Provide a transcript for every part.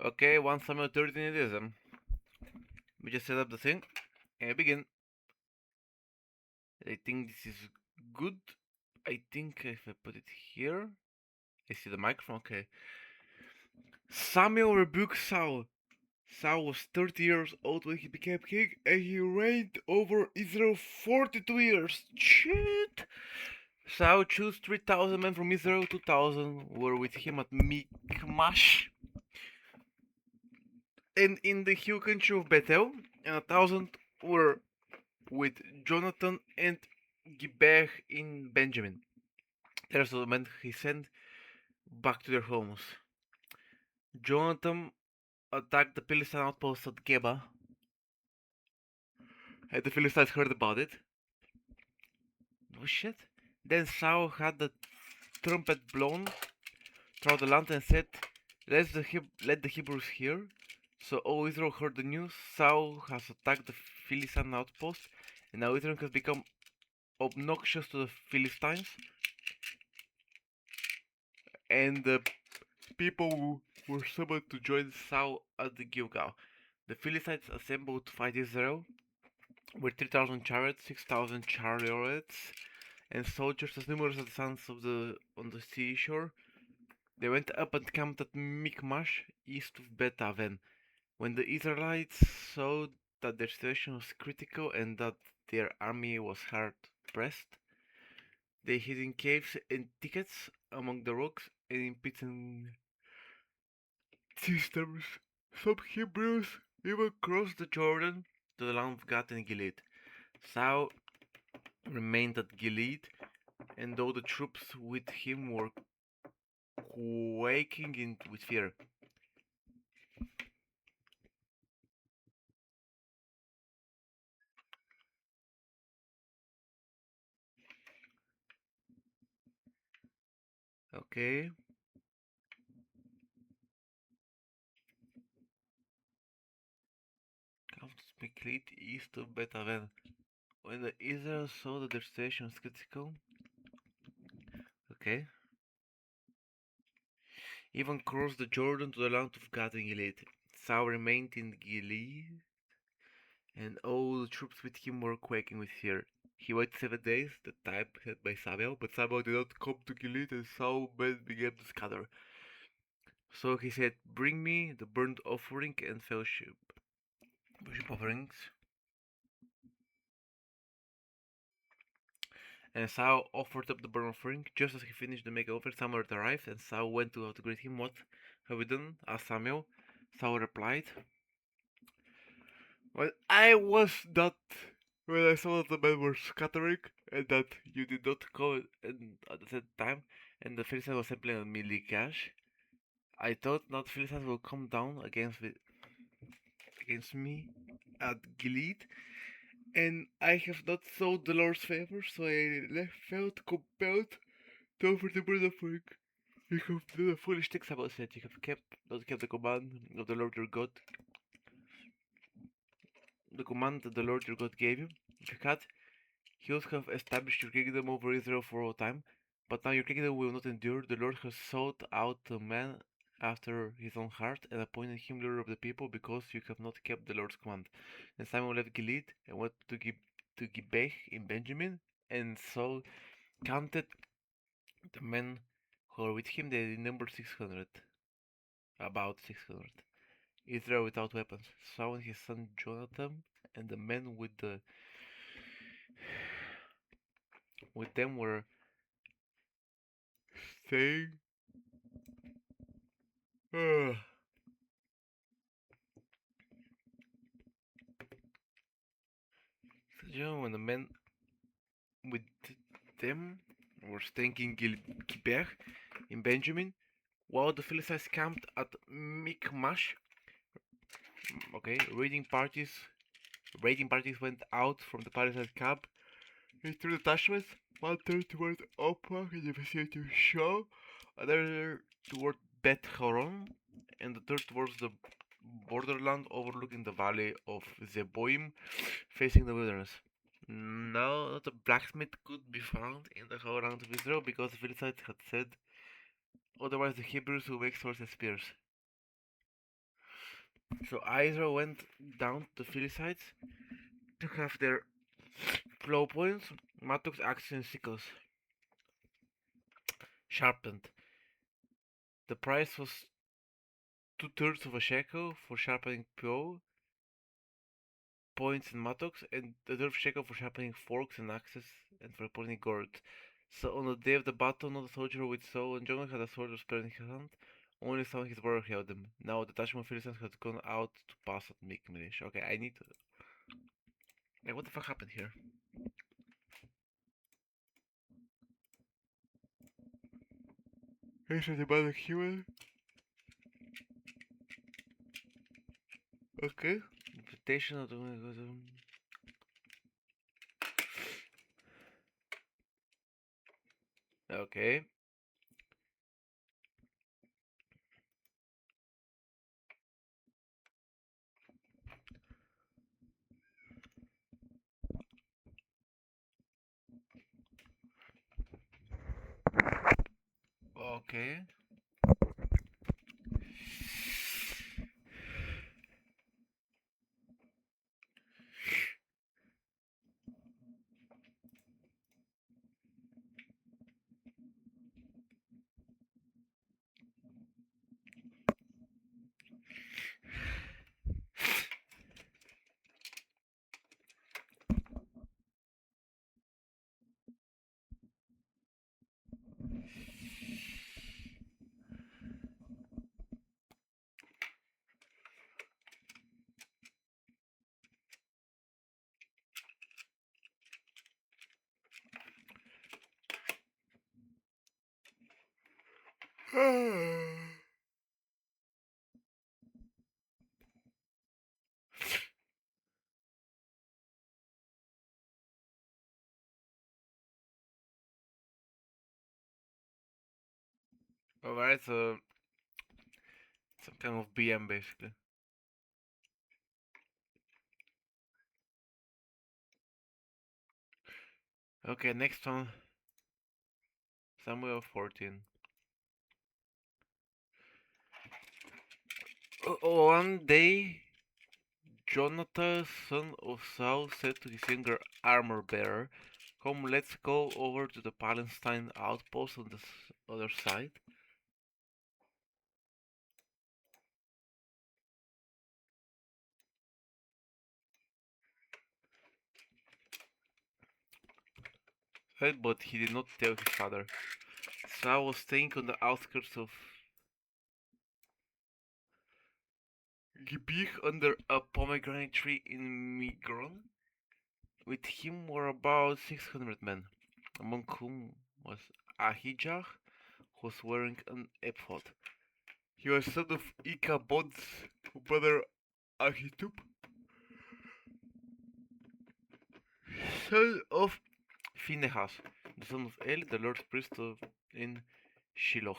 Okay, 1 Samuel 13 it is. We just set up the thing and begin. I think this is good. I think if I put it here, I see the microphone. Okay. Samuel rebuked Saul. Saul was 30 years old when he became king, and he reigned over Israel 42 years. Shit! Saul chose 3,000 men from Israel, 2,000 were with him at Michmash, and in the hill country of Bethel, and 1,000 were with Jonathan and Gibeah in Benjamin. The rest of the men he sent back to their homes. Jonathan attacked the Philistine outpost at Geba, and the Philistines heard about it. Oh shit. Then Saul had the trumpet blown throughout the land and said, let the Hebrews hear. So all Israel heard the news. Saul has attacked the Philistine outpost, and now Israel has become obnoxious to the Philistines, and the people were summoned to join Saul at the Gilgal. The Philistines assembled to fight Israel with 3,000 chariots, 6,000 chariots, and soldiers as numerous as the sands of the on the seashore. They went up and camped at Michmash, east of Bet Aven. When the Israelites saw that their situation was critical and that their army was hard pressed, they hid in caves and thickets among the rocks and in pits and cisterns. Some Hebrews even crossed the Jordan to the land of Gad and Gilead. Saul remained at Gilead, and though the troops with him were quaking with fear. Okay. Come to speak Gilead east of Bet Aven. When the Israel saw that their situation was critical, okay, even crossed the Jordan to the land of Gad and Gilead. Saul remained in Gilead, and all the troops with him were quaking with fear. He waited 7 days, the time set by Samuel, but Samuel did not come to Gilead, and Saul's men began to scatter. So he said, bring me the burnt offering and fellowship worship offerings. And Saul offered up the burnt offering. Just as he finished the make offering, Samuel arrived, and Saul went to greet him. What have you done? Asked Samuel. Saul replied, well, I was not when I saw that the men were scattering, and that you did not come at the same time, and the Philistines were assembling on Milicash. I thought not the Philistines will come down against me at Gilead, and I have not sought the Lord's favor, so I felt compelled to offer the burnt offering. You have done a foolish thing, Samuel said. You have not kept the command of the Lord your God, the command that the Lord your God gave you. If you had, he would have established your kingdom over Israel for all time. But now your kingdom will not endure. The Lord has sought out a man after his own heart and appointed him ruler of the people because you have not kept the Lord's command. And Samuel left Gilead and went to Gibeah in Benjamin, and Saul counted the men who were with him. They numbered 600, about 600. Israel without weapons. Saul and his son Jonathan and the men with them were staying. Uh, when the men with them were staying in Gibeah in Benjamin, while the Philistines camped at Michmash. Okay, raiding parties went out from the Philistines camp in two detachments. One turned toward Opah in the vicinity of Shaw, another toward Beth Horon, and the third towards the borderland overlooking the valley of Zeboim, facing the wilderness. Now, not a blacksmith could be found in the whole land of Israel because the Philistines had said otherwise the Hebrews will make swords and spears. So Isra went down to the Philistines to have their plow points, mattocks, axes, and sickles sharpened. The price was 2/3 of a shekel for sharpening plow points and mattocks, and a third of shekel for sharpening forks and axes and for putting gourd. So on the day of the battle, not a soldier with Saul and Jonathan had a sword or spear in his hand. Only Saul and his brother held them. Now the detachment of Philistines had gone out to pass at Michmash. Okay, I need to. Like, what the fuck happened here? Here's the battle human. Okay. Invitation of the. Okay. Okay. Alright, so some kind of BM basically. Okay, next one. Samuel 14. One day, Jonathan, son of Saul, said to his younger armor bearer, "Come, let's go over to the Palestine outpost on the other side." Right, but he did not tell his father. Saul was staying on the outskirts of Gibeah under a pomegranate tree in Migron. With him were about 600 men, among whom was Ahijah, who was wearing an ephod. He was son of Ichabod's brother Ahitub, son of Phinehas, the son of Eli, the Lord's priest in Shiloh.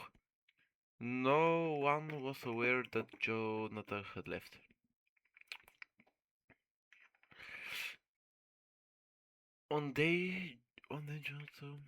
No one was aware that Jonathan had left. On day, on day Jonathan.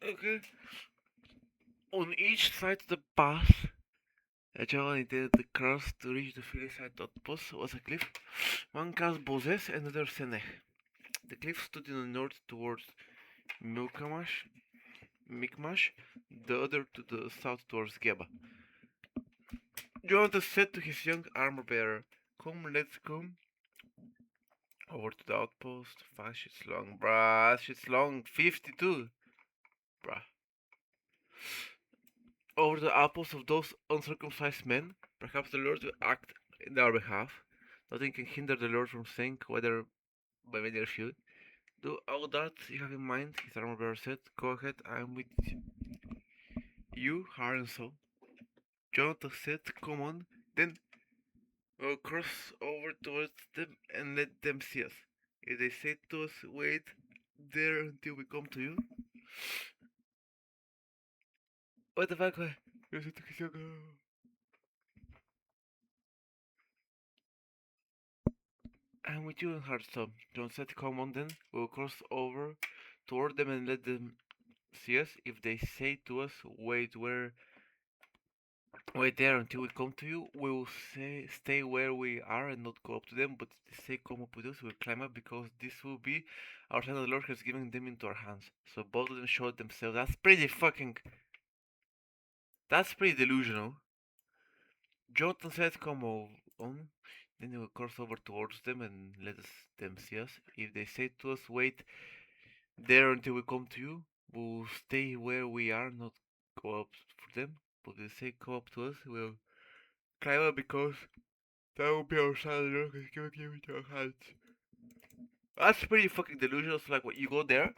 Okay. On each side of the path, a general intended to cross to reach the Philistine outpost was a cliff. One cast Bozes and another Senech. The cliff stood in the north towards Milkamash, Mikmash, the other to the south towards Geba. Jonathan said to his young armor bearer, "Come, let's come over to the outpost." 5 sheets long, bruh. Sheets long, 52, bruh. Over the outpost of those uncircumcised men, perhaps the Lord will act in our behalf. Nothing can hinder the Lord from saying, whether by many or few. Do all that you have in mind, his armor bearer said. Go ahead, I am with you, heart and soul. Jonathan said, "Come on, then we'll cross over towards them and let them see us. If they say to us, wait there until we come to you, What the fuck? I'm with you in Hearthstone. Don't set command then. We'll cross over toward them and let them see us. If they say to us, wait there until we come to you, we will say stay where we are and not go up to them, but if they say come up with us, we'll climb up because this will be our sign the Lord has given them into our hands. So both of them showed themselves. That's pretty delusional. Jonathan said come on. Then we will cross over towards them and let them see us. If they say to us, wait there until we come to you, we'll stay where we are, not go up for them. But if they say come up to us, we'll climb up because that would be our salary because you give it your hands. That's pretty fucking delusional. So like, what you go there?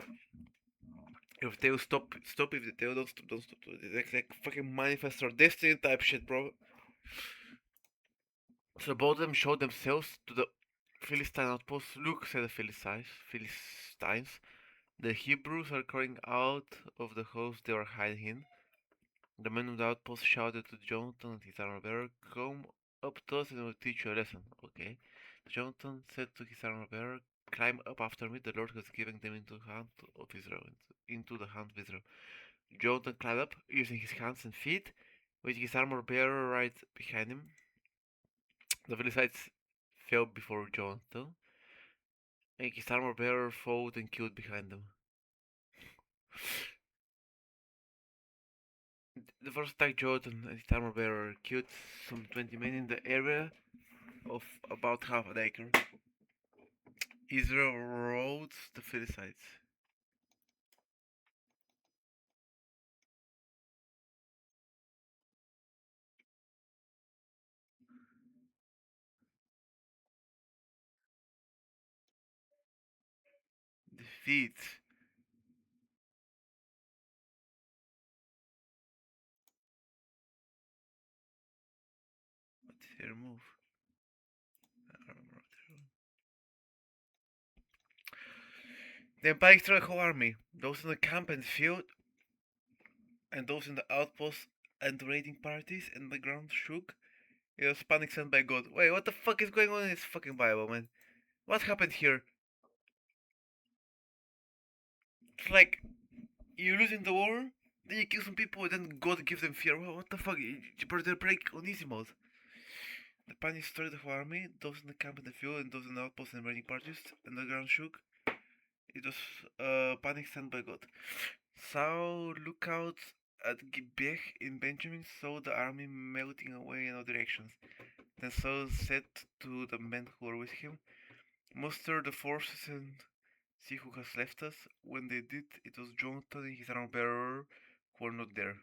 If they will stop. If they don't stop, don't stop. It's like fucking manifest or destiny type shit, bro. So both of them show themselves to the Philistine outpost. Look, said the Philistines. The Hebrews are crying out of the house they were hiding in. The men of the outpost shouted to Jonathan and his armor bearer, come up to us and we'll teach you a lesson. Okay. Jonathan said to his armor bearer, climb up after me, the Lord has given them into the hand of Israel. Into the hand of Israel. Jonathan climbed up, using his hands and feet, with his armor bearer right behind him. The Philistines fell before Jonathan, and his armor bearer fought and killed behind them. The first attack Jonathan and his armor bearer killed some 20 men in the area of about half an acre. Israel routs the Philistines. Defeat. What did he remove? The Empire destroyed the whole army. Those in the camp and field, and those in the outposts and raiding parties, and the ground shook. It was panic sent by God. Wait, what the fuck is going on in this fucking Bible, man? What happened here? It's like you losing the war, then you kill some people, and then God gives them fear. Well, what the fuck? You better break on easy mode. The panic destroyed the whole army. Those in the camp and the field, and those in the outposts and raiding parties, and the ground shook. It was panic sent by God. Saul looked out at Gibeah in Benjamin, saw the army melting away in all directions. Then Saul said to the men who were with him, muster the forces and see who has left us. When they did, it was Jonathan and his armor bearer who were not there.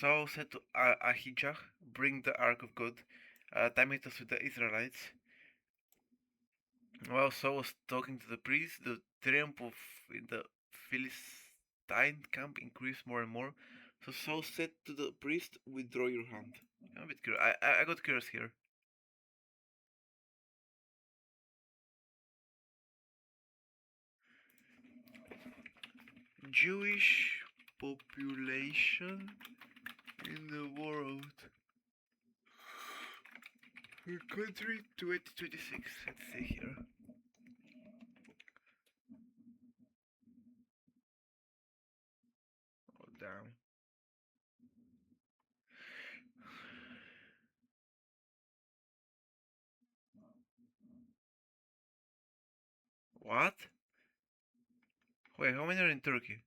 Saul said to Ahijah, bring the ark of God. Time it was with the Israelites. While Saul was talking to the priest, the triumph of in the Philistine camp increased more and more. So Saul said to the priest, withdraw your hand. I'm a bit curious. I got curious here. Jewish population in the world. Country 2026. Let's see here. Oh, damn. What? Wait, how many are in Turkey?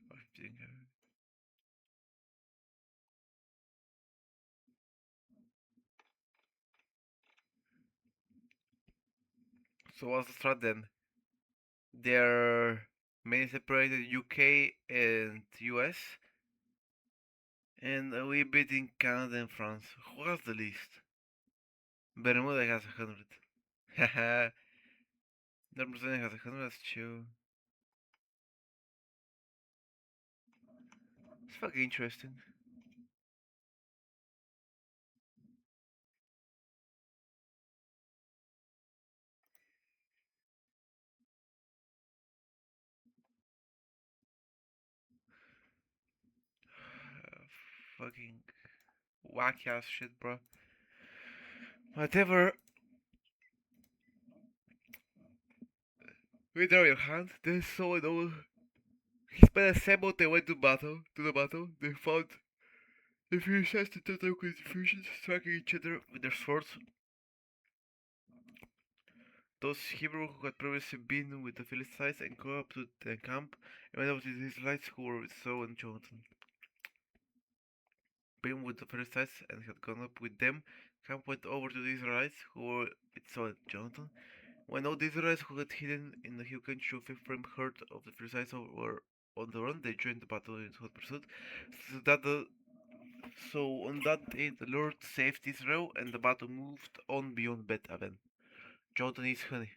I think, so what's the strat then? They're mainly separated UK and US, and a wee bit in Canada and France. Who has the least? Bermuda has 100. Haha. North Macedonia has 100, that's chill. It's fucking interesting. fucking wacky ass shit, bro. Whatever. Withdraw your hand. Then so and all. His men assembled. They went to battle. To the battle. They found the Philistines to total confusion, striking each other with their swords. Those Hebrews who had previously been with the Philistines and go up to the camp and went over to the Israelites who were with Saul and Jonathan. Being with the Philistines and had gone up with them, camp went over to the Israelites who were with Saul and Jonathan. When all the Israelites who had hidden in the hill country of Ephraim heard of the Philistines were on the run, they joined the battle in hot pursuit. So on that day the Lord saved Israel and the battle moved on beyond Bet Aven. Jonathan is honey.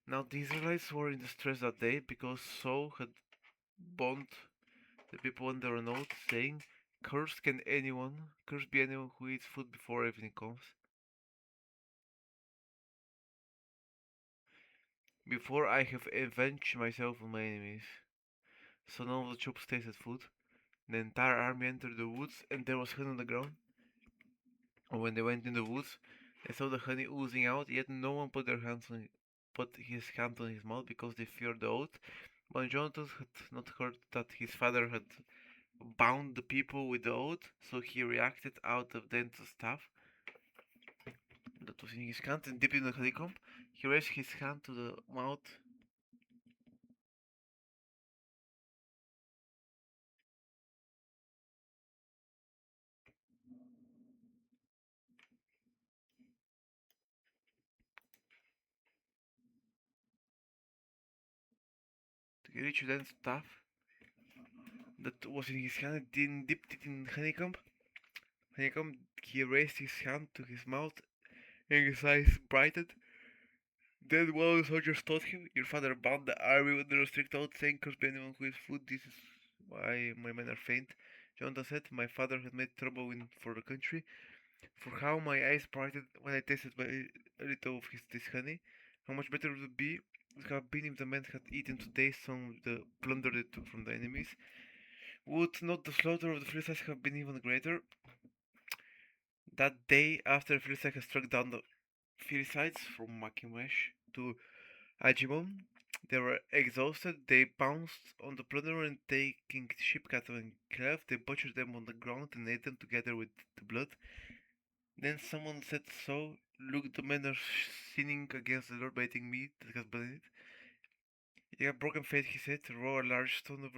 Now the Israelites were in distress that day because Saul had bound the people under an oath, saying, Cursed be anyone who eats food before evening comes. Before I have avenged myself on my enemies. So none of the troops tasted food. The entire army entered the woods, and there was honey on the ground. And when they went in the woods, they saw the honey oozing out, yet no one put his hand on his mouth because they feared the oath. But Jonathan had not heard that his father had bound the people with the oath, so he reacted out of the staff that was in his hand and dipped in the honeycomb. He raised his hand to the mouth to reach the staff that was in his hand and then dipped it in honeycomb. He raised his hand to his mouth and his eyes brightened. Then one of the soldiers told him, Your father bound the army with the strict oath, saying, Cursed be anyone who eats food, this is why my men are faint. Jonathan said, My father had made trouble for the country, for how my eyes brightened when I tasted a little of this honey. How much better would it have been if the men had eaten today some of the plunder they took from the enemies? Would not the slaughter of the Philistines have been even greater? That day, after the Philistines had struck down the Philistines from Machimesh to Ajimon, they were exhausted. They pounced on the plunder and taking sheep, cattle, and calf, they butchered them on the ground and ate them together with the blood. Then someone said, So, look, the men are sinning against the Lord by eating meat that has blood in it. You have broken faith, he said. Roll a large stone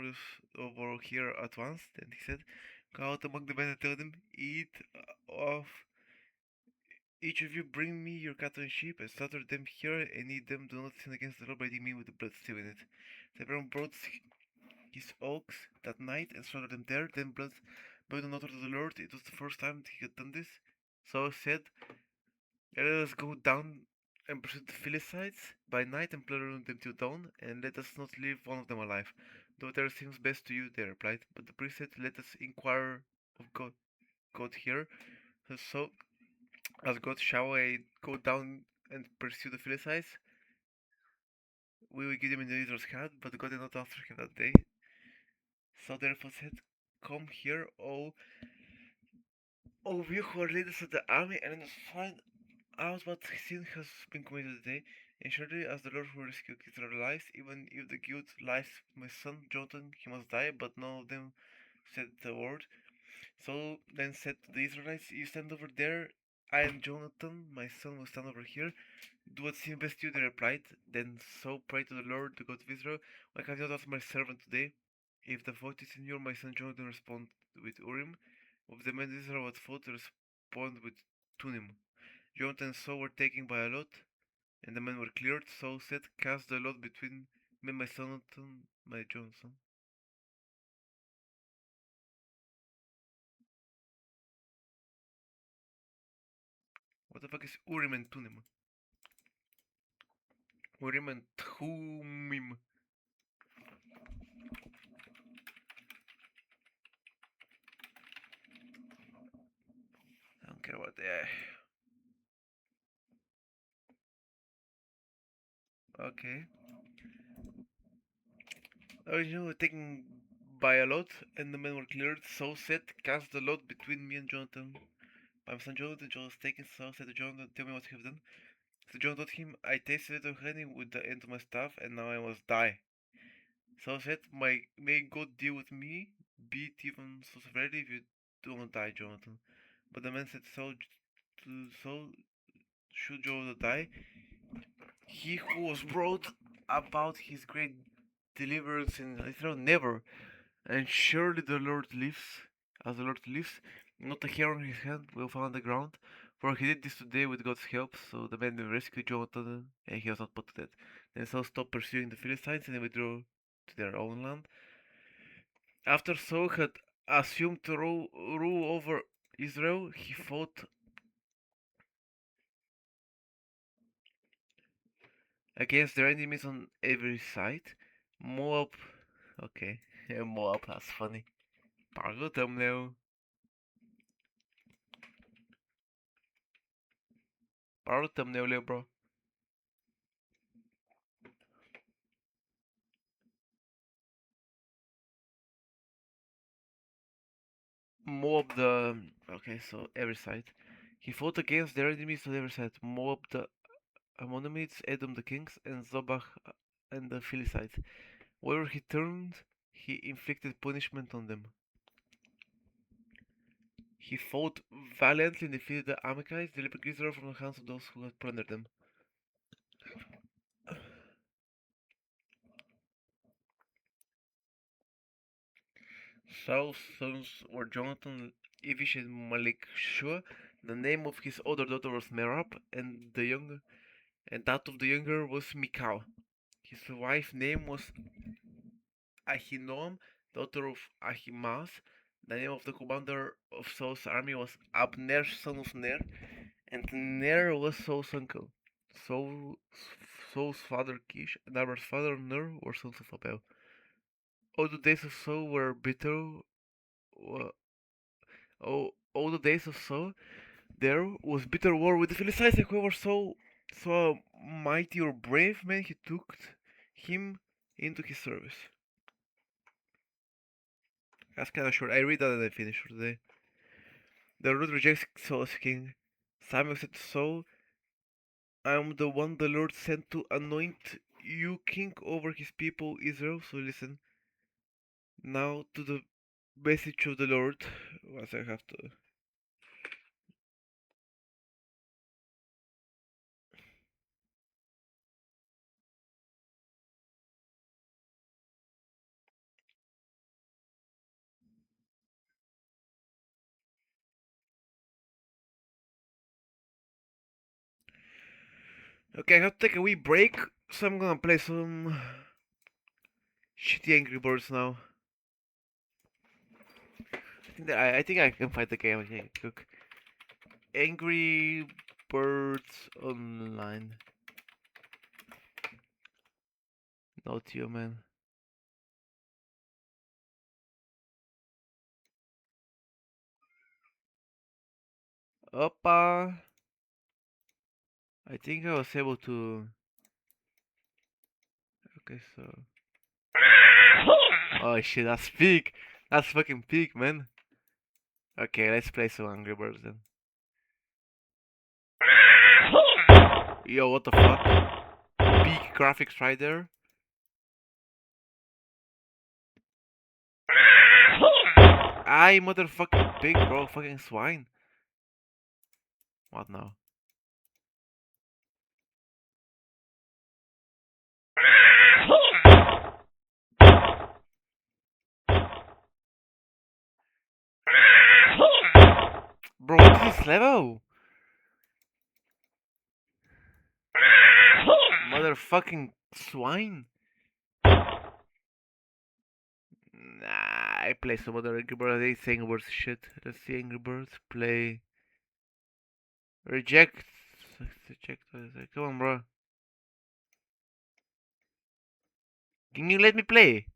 over here at once. Then he said, Go out among the men and tell them, Eat of each of you, bring me your cattle and sheep, and slaughter them here and eat them. Do not sin against the Lord by eating me with the blood still in it. So everyone brought his oaks that night and slaughtered them there. Then blood burned on altar to the Lord. It was the first time he had done this. So said, Let us go down and pursue the Philistines by night and plunder them till dawn, and let us not leave one of them alive. Do whatever seems best to you, they replied. But the priest said, Let us inquire of God here. So, as God, shall I go down and pursue the Philistines? We will give them in Israel's hand, but God did not answer him that day. So therefore said, Come here, all of you who are leaders of the army, and let us find out what sin has been committed today. And surely, as the Lord will rescue Israel's lives, even if the guilt lies with my son Jonathan, he must die. But none of them said the word. So then said to the Israelites, You stand over there, I am Jonathan, my son will stand over here. Do what seems best to you, they replied. Then so pray to the Lord, the God of Israel, why have you not asked my servant today? If the vote is in your, my son Jonathan respond with Urim. Of the men of Israel had fought, respond with Tunim. Jonathan and Saul were taken by a lot, and the men were cleared. Saul said, Cast the lot between me and my son, my Jonathan. What the fuck is Urim and Tunim? Urim and Tumim. I don't care about that. Okay. Oh, taking by a lot, and the men were cleared. So said, cast the lot between me and Jonathan. My son Jonathan was taken. So said to Jonathan, tell me what you have done. So John told him, I tasted of honey with the end of my staff, and now I must die. So said, may God deal with me, be it even so severely if you do not die, Jonathan. But the man said, so should Jonathan die, he who was brought about his great deliverance in Israel never, and surely the Lord lives, as the Lord lives, not a hair on his head will fall on the ground, for he did this today with God's help. So the men rescued Jonathan, and he was not put to death. Then Saul stopped pursuing the Philistines, and they withdrew to their own land. After Saul had assumed to rule over Israel, he fought against their enemies on every side. Moab, okay, yeah, Moab, that's funny. Pardon thumbnail. Pardon thumbnail, bro. Moab the okay, so every side. He fought against their enemies on every side. Moab the Ammonites, Edom the kings, and Zobach and the Philistines. Wherever he turned, he inflicted punishment on them. He fought valiantly and defeated the Amalekites, delivering Israel from the hands of those who had plundered them. Saul's sons were Jonathan, Ivish, and Malchishua. The name of his older daughter was Merab, and that of the younger was Michal. His wife's name was Ahinoam, daughter of Ahimaaz. The name of the commander of Saul's army was Abner, son of Ner, and Ner was Saul's uncle. Saul, Saul's father Kish and Abner's father Ner were sons of Abel. All the days of Saul were bitter. All the days of Saul there was bitter war with the Philistines, and whoever saw a mighty or brave man, he took him into his service. That's kind of short. I read that and I finish for today. The Lord rejects Saul as king. Samuel said to Saul, I am the one the Lord sent to anoint you king over his people Israel. So listen now to the message of the Lord. Once I have to. Okay, I have to take a wee break, so I'm gonna play some shitty Angry Birds now. I think I can fight the game. Okay, cook. Angry Birds Online. Not you, man. Oppa. I think I was able to. Okay, so. Oh shit, that's peak. That's fucking peak, man. Okay, let's play some Angry Birds then. Yo, what the fuck? Peak graphics right there. I motherfucking pig, bro. Fucking swine. What now? Bro, what is this level? Motherfucking swine. Nah, I play some other Angry Birds. They say Angry Birds shit. Let's see Angry Birds. Play. Reject. Reject. Come on, bro. Can you let me play?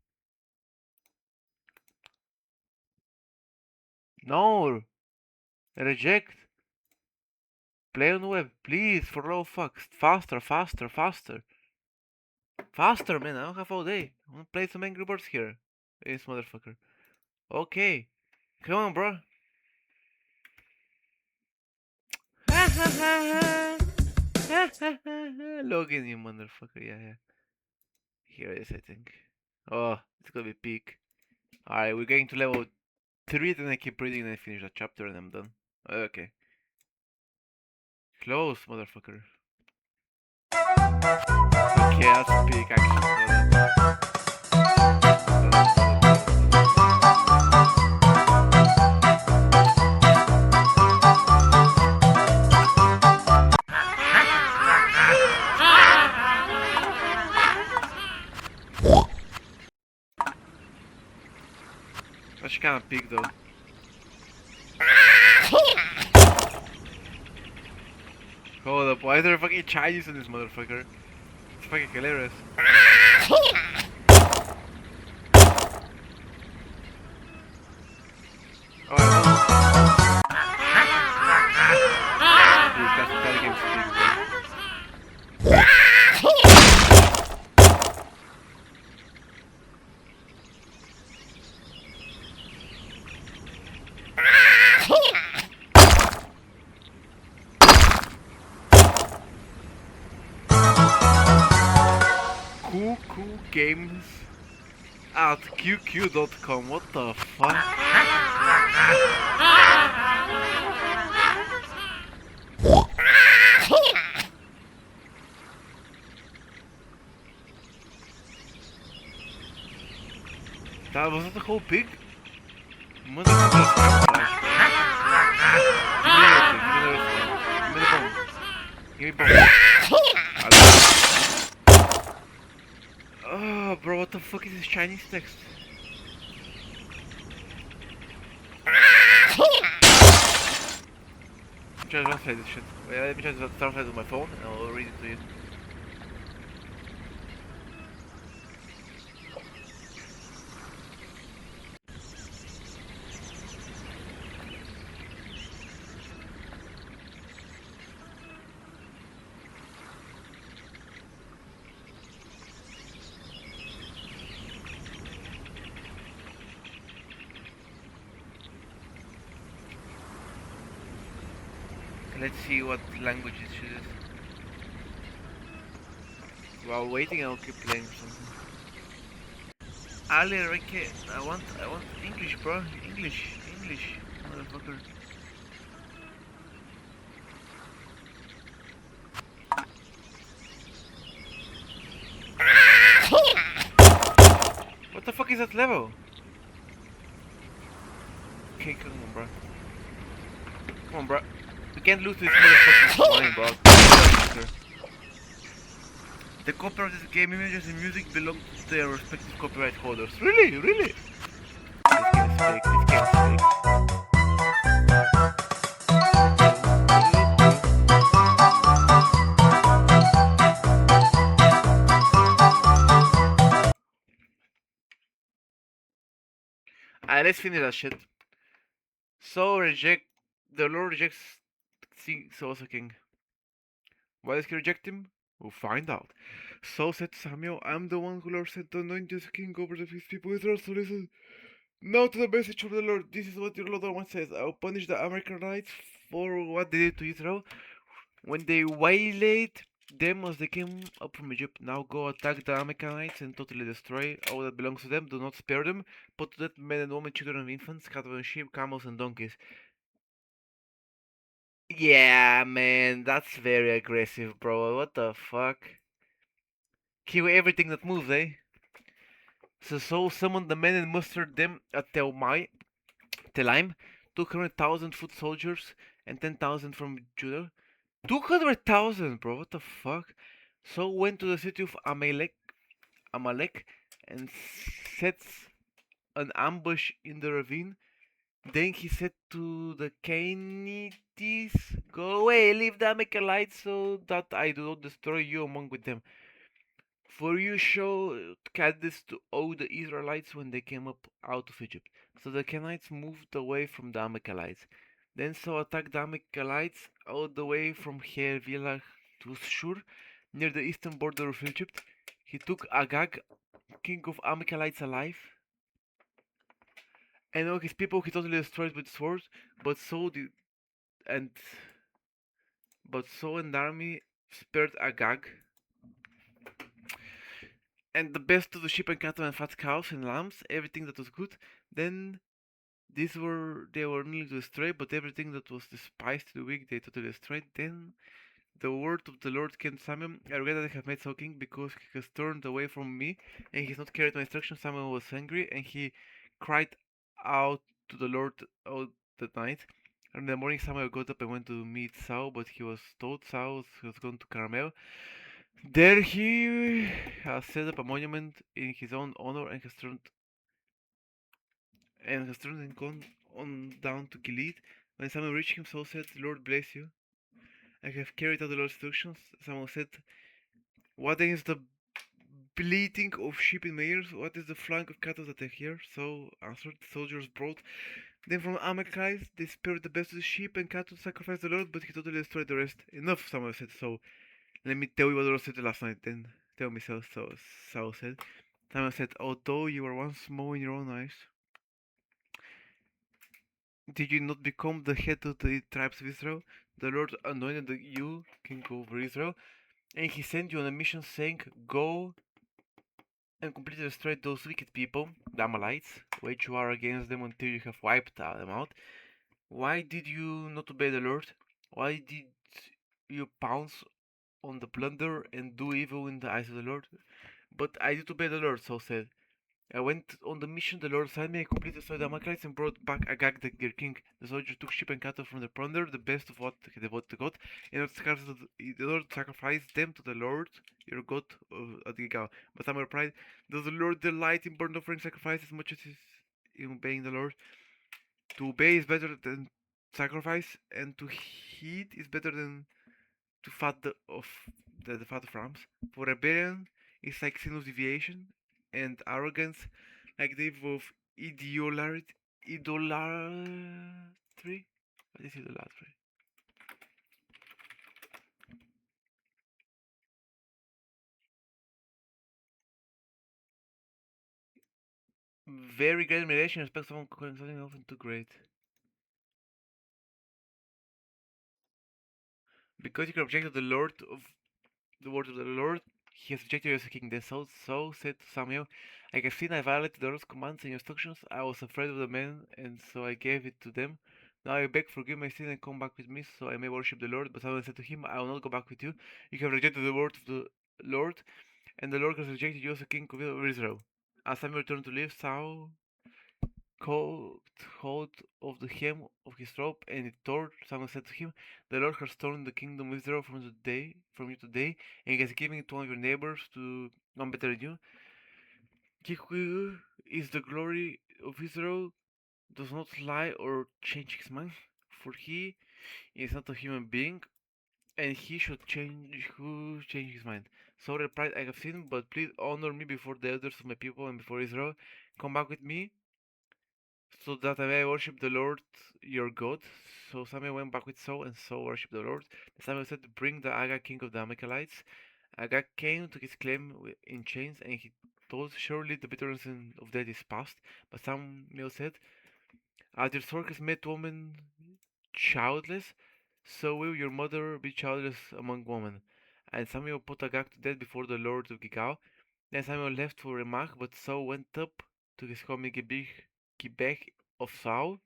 No. Reject. Play on the web, please, for all fucks. Faster, faster, faster. Faster, man. I don't have all day. I want to play some Angry Birds here. This motherfucker. Okay. Come on, bro. Logan, you motherfucker. Yeah, yeah. Here it is, I think. Oh, it's gonna be peak. Alright, we're getting to level 3, then I keep reading and I finish that chapter and I'm done. Okay. Close, motherfucker. Okay, that's peak actually. That's kind of peak though. Hold up, why is there fucking Chinese in this motherfucker? It's fucking hilarious. Oh, that's that game's peak, bro. Cool games at qq.com. What the fuck? That was that a whole pig? Motherfucker, camouflage, bro. Give me the bomb. Oh, bro, what the fuck is this Chinese text? I'm trying to translate this shit. Wait, let me try to translate with my phone and I'll read it to you. Let's see what language it is. While waiting, I'll keep playing something. Ali, Ricky, I want English, bro. English, motherfucker. What the fuck is that level? Okay, come on, bro. Come on, bro. We can't lose this motherfucking swine, bro. The copyright of this game images and music belong to their respective copyright holders. Really? Really? This game is fake. This game is fake. Alright, let's finish that shit. So the Lord rejects Saul's king. Why does he reject him? We'll find out. Saul said to Samuel, I'm the one who Lord sent to anoint you as king over his people Israel, so listen. Now to the message of the Lord. This is what your Lord Almighty says. I will punish the Amalekites for what they did to Israel when they waylaid them as they came up from Egypt. Now go attack the Amalekites and totally destroy all that belongs to them. Do not spare them. Put to death men and women, children and infants, cattle and sheep, camels and donkeys. Yeah, man, that's very aggressive, bro. What the fuck? Kill everything that moves, eh? So Saul summoned the men and mustered them at Telaim, 200,000 foot soldiers and 10,000 from Judah. 200,000, bro. What the fuck? Saul went to the city of Amalek, and sets an ambush in the ravine. Then he said to the Canaanites, go away, leave the Amalekites so that I do not destroy you among with them. For you showed kindness to all the Israelites when they came up out of Egypt. So the Canaanites moved away from the Amalekites. Then Saul attacked the Amalekites all the way from Havilah to Shur, near the eastern border of Egypt. He took Agag, king of Amalekites, alive. And all his people he totally destroyed with swords, but so did and but so an army spared Agag, and the best of the sheep and cattle and fat cows and lambs, everything that was good. Then they were nearly destroyed, but everything that was despised to the weak they totally destroyed. Then the word of the Lord came to Samuel. I regret that I have made Saul king because he has turned away from me and he has not carried my instructions. Samuel was angry and he cried out to the Lord all that night. And in the morning Samuel got up and went to meet Saul, but he was told Saul was gone to Carmel. There he has set up a monument in his own honor and has turned and gone on down to Gilead. When Samuel reached him, Saul said, "The Lord bless you. I have carried out the Lord's instructions." Samuel said, "What then is the bleating of sheep in my ears? What is the flying of cattle that I hear?" So answered the soldiers brought them from Amalekites. They spared the best of the sheep and cattle to sacrifice the Lord, but he totally destroyed the rest. Enough, Samuel said. So let me tell you what the Lord said last night. Then tell me, Saul said. Samuel said, "Although you were once small in your own eyes, did you not become the head of the tribes of Israel? The Lord anointed you king over Israel, and he sent you on a mission saying, Go and completely destroy those wicked people, the Amalekites, wage war against them until you have wiped them out. Why did you not obey the Lord? Why did you pounce on the plunder and do evil in the eyes of the Lord?" "But I did obey the Lord," Saul said. "I went on the mission the Lord sent me. I completely destroyed the Amalekites and brought back Agag their king. The soldiers took sheep and cattle from the plunder, the best of what they got, in order to sacrifice them to the Lord your God at Gilgal. But Samuel replied, Does the Lord delight in burnt offering sacrifice as much as in obeying the Lord? To obey is better than sacrifice, and to heed is better than to the fat of rams. For rebellion is like sin of deviation, and arrogance like the evil of idolatry. Idolatry? What is idolatry? Very great admiration, respect someone calling something often too great. Because you can reject the word of the Lord, he has rejected you as a king. Then Saul said to Samuel, I have seen I violated the Lord's commands and instructions. I was afraid of the men, and so I gave it to them. Now I beg, forgive my sin and come back with me, so I may worship the Lord. But Samuel said to him, I will not go back with you. You have rejected the word of the Lord, and the Lord has rejected you as a king of Israel. As Samuel returned to live, Saul caught hold of the hem of his robe, and it tore. Samuel said to him, "The Lord has torn the kingdom of Israel from you today, and he has given it to one of your neighbors, to one better than you. He who is the glory of Israel does not lie or change his mind, for he is not a human being, and he should change his mind." So replied, "I have sinned, but please honor me before the elders of my people and before Israel. Come back with me, so that I may worship the Lord your God." So Samuel went back with Saul, and Saul worshipped the Lord. Samuel said, "Bring the Agag, king of the Amalekites." Agag came to his claim in chains, and he told, "Surely the bitterness of death is past." But Samuel said, "As your sword has made woman childless, so will your mother be childless among women." And Samuel put Agag to death before the Lord of Gilgal. Then Samuel left for Ramah, but Saul went up to his home in Gibeah of Saul.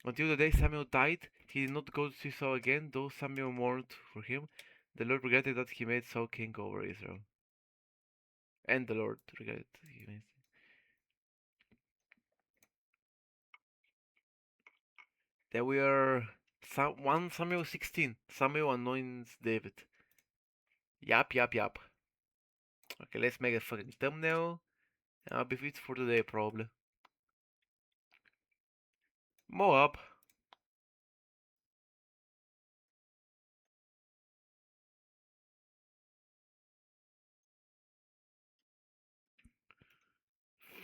Until the day Samuel died, he did not go to see Saul again, though Samuel mourned for him. The Lord regretted that he made Saul king over Israel. And the Lord regretted he made. Then we are 1 Samuel 16. Samuel anoints David. Yup, yup, yup. Okay, let's make a fucking thumbnail. I'll be fit for today, probably. Moab.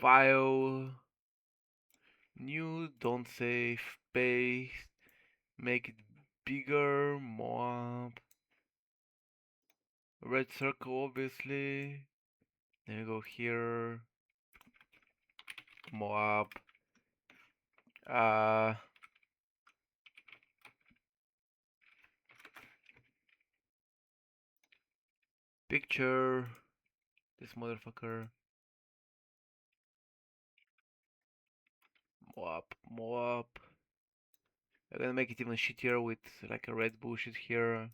File. New. Don't save. Paste. Make it bigger. Moab. Red circle, obviously. Then we go here. Moab. Uh, picture this motherfucker. Moab, Moab. I'm gonna make it even shittier with like a red bullshit here.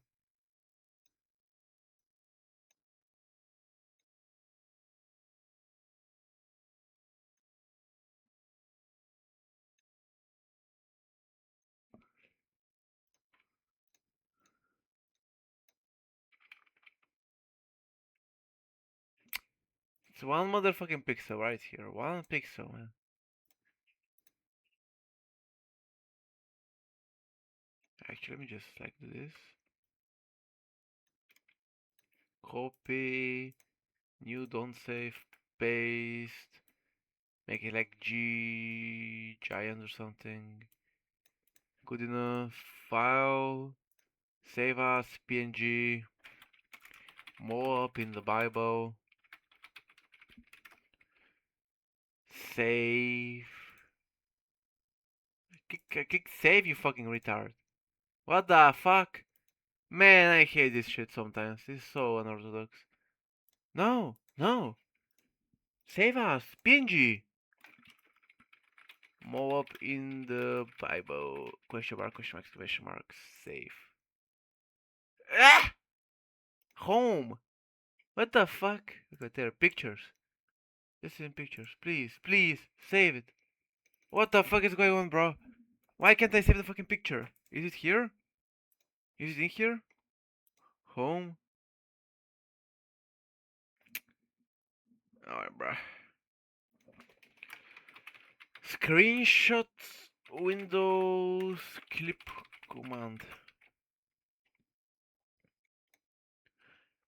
It's one motherfucking pixel right here. One pixel, man. Actually, let me just like do this. Copy. New, don't save. Paste. Make it like G giant or something. Good enough. File. Save as PNG. More up in the Bible. Save. Click save, you fucking retard. What the fuck? Man, I hate this shit sometimes. This is so unorthodox. No, no. Save us. PNG. More up in the Bible. Question mark, question mark, exclamation mark. Save. Ah! Home. What the fuck? Okay, there. Pictures. Just in pictures. Please, please, save it. What the fuck is going on, bro? Why can't I save the fucking picture? Is it here? Is it in here? Home? Alright, bro. Screenshots. Windows. Clip command.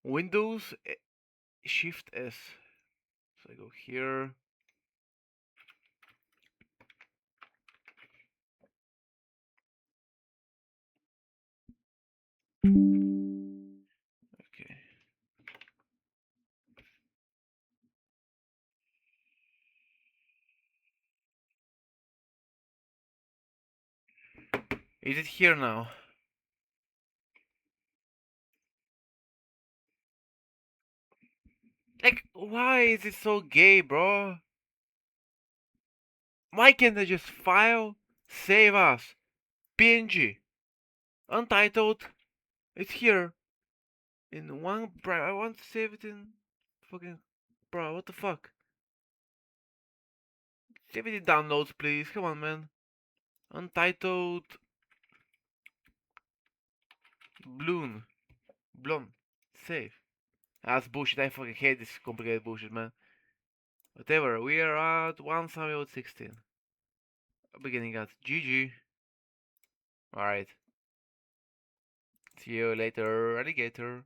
Windows Shift S. So I go here. Okay. Is it here now? Like, why is it so gay, bro? Why can't I just file, save as, PNG, untitled? It's here in one. Bro, I want to save it in fucking. Bro, what the fuck? Save it in downloads, please. Come on, man. Untitled Bloom. Bloom. Save. That's bullshit. I fucking hate this complicated bullshit, man. Whatever. We are at 1,16. Beginning at GG. Alright. See you later, alligator.